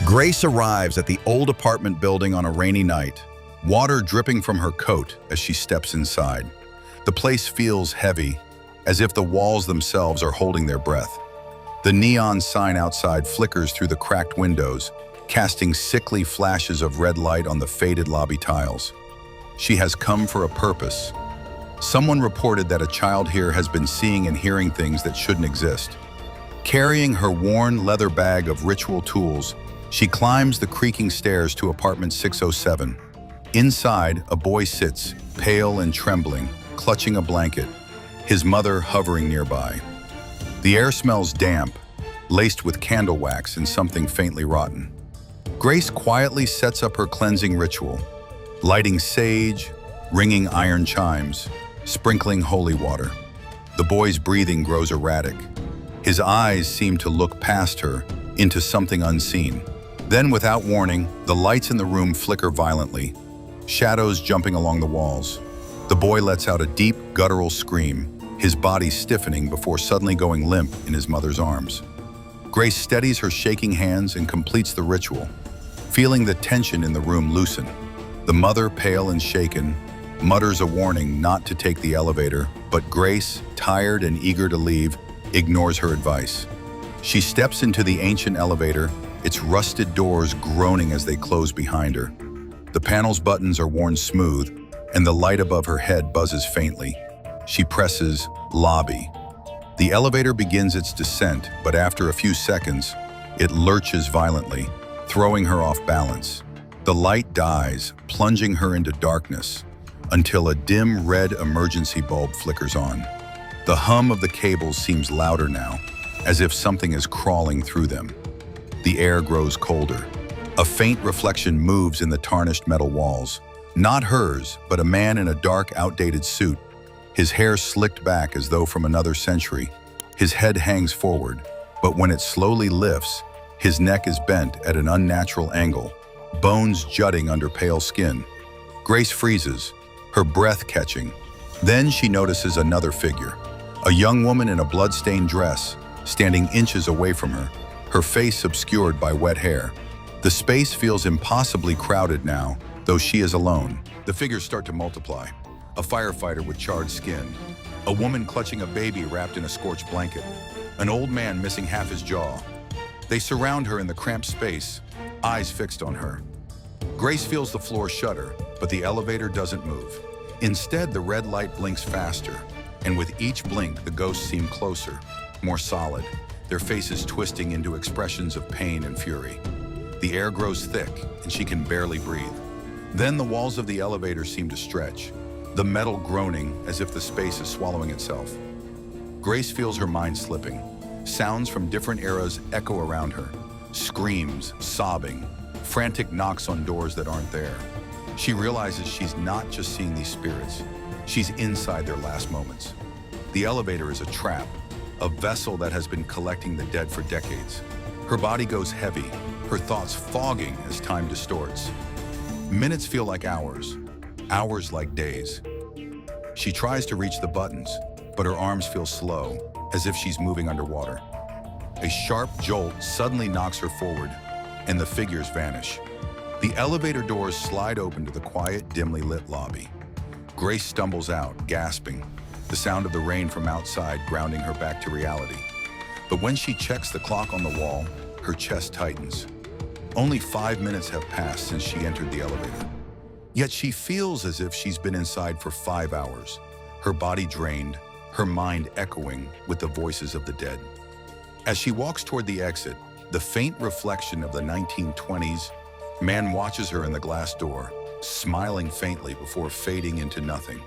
Grace arrives at the old apartment building on a rainy night, water dripping from her coat as she steps inside. The place feels heavy, as if the walls themselves are holding their breath. The neon sign outside flickers through the cracked windows, casting sickly flashes of red light on the faded lobby tiles. She has come for a purpose. Someone reported that a child here has been seeing and hearing things that shouldn't exist. Carrying her worn leather bag of ritual tools, she climbs the creaking stairs to apartment 607. Inside, a boy sits, pale and trembling, clutching a blanket, his mother hovering nearby. The air smells damp, laced with candle wax and something faintly rotten. Grace quietly sets up her cleansing ritual, lighting sage, ringing iron chimes, sprinkling holy water. The boy's breathing grows erratic. His eyes seem to look past her, into something unseen. Then, without warning, the lights in the room flicker violently, shadows jumping along the walls. The boy lets out a deep, guttural scream, his body stiffening before suddenly going limp in his mother's arms. Grace steadies her shaking hands and completes the ritual, feeling the tension in the room loosen. The mother, pale and shaken, mutters a warning not to take the elevator, but Grace, tired and eager to leave, ignores her advice. She steps into the ancient elevator, its rusted doors groaning as they close behind her. The panel's buttons are worn smooth, and the light above her head buzzes faintly. She presses lobby. The elevator begins its descent, but after a few seconds, it lurches violently, throwing her off balance. The light dies, plunging her into darkness, until a dim red emergency bulb flickers on. The hum of the cables seems louder now, as if something is crawling through them. The air grows colder. A faint reflection moves in the tarnished metal walls. Not hers, but a man in a dark, outdated suit. His hair slicked back as though from another century. His head hangs forward, but when it slowly lifts, his neck is bent at an unnatural angle, bones jutting under pale skin. Grace freezes, her breath catching. Then she notices another figure, a young woman in a blood-stained dress, standing inches away from her, her face obscured by wet hair. The space feels impossibly crowded now, though she is alone. The figures start to multiply. A firefighter with charred skin, a woman clutching a baby wrapped in a scorched blanket, an old man missing half his jaw. They surround her in the cramped space, eyes fixed on her. Grace feels the floor shudder, but the elevator doesn't move. Instead, the red light blinks faster, and with each blink, the ghosts seem closer, more solid, their faces twisting into expressions of pain and fury. The air grows thick, and she can barely breathe. Then the walls of the elevator seem to stretch, the metal groaning as if the space is swallowing itself. Grace feels her mind slipping. Sounds from different eras echo around her. Screams, sobbing, frantic knocks on doors that aren't there. She realizes she's not just seeing these spirits. She's inside their last moments. The elevator is a trap, a vessel that has been collecting the dead for decades. Her body goes heavy, her thoughts fogging as time distorts. Minutes feel like hours, hours like days. She tries to reach the buttons, but her arms feel slow, as if she's moving underwater. A sharp jolt suddenly knocks her forward, and the figures vanish. The elevator doors slide open to the quiet, dimly lit lobby. Grace stumbles out, gasping, the sound of the rain from outside grounding her back to reality. But when she checks the clock on the wall, her chest tightens. Only 5 minutes have passed since she entered the elevator. Yet she feels as if she's been inside for 5 hours, her body drained, her mind echoing with the voices of the dead. As she walks toward the exit, the faint reflection of the 1920s man watches her in the glass door, smiling faintly before fading into nothing.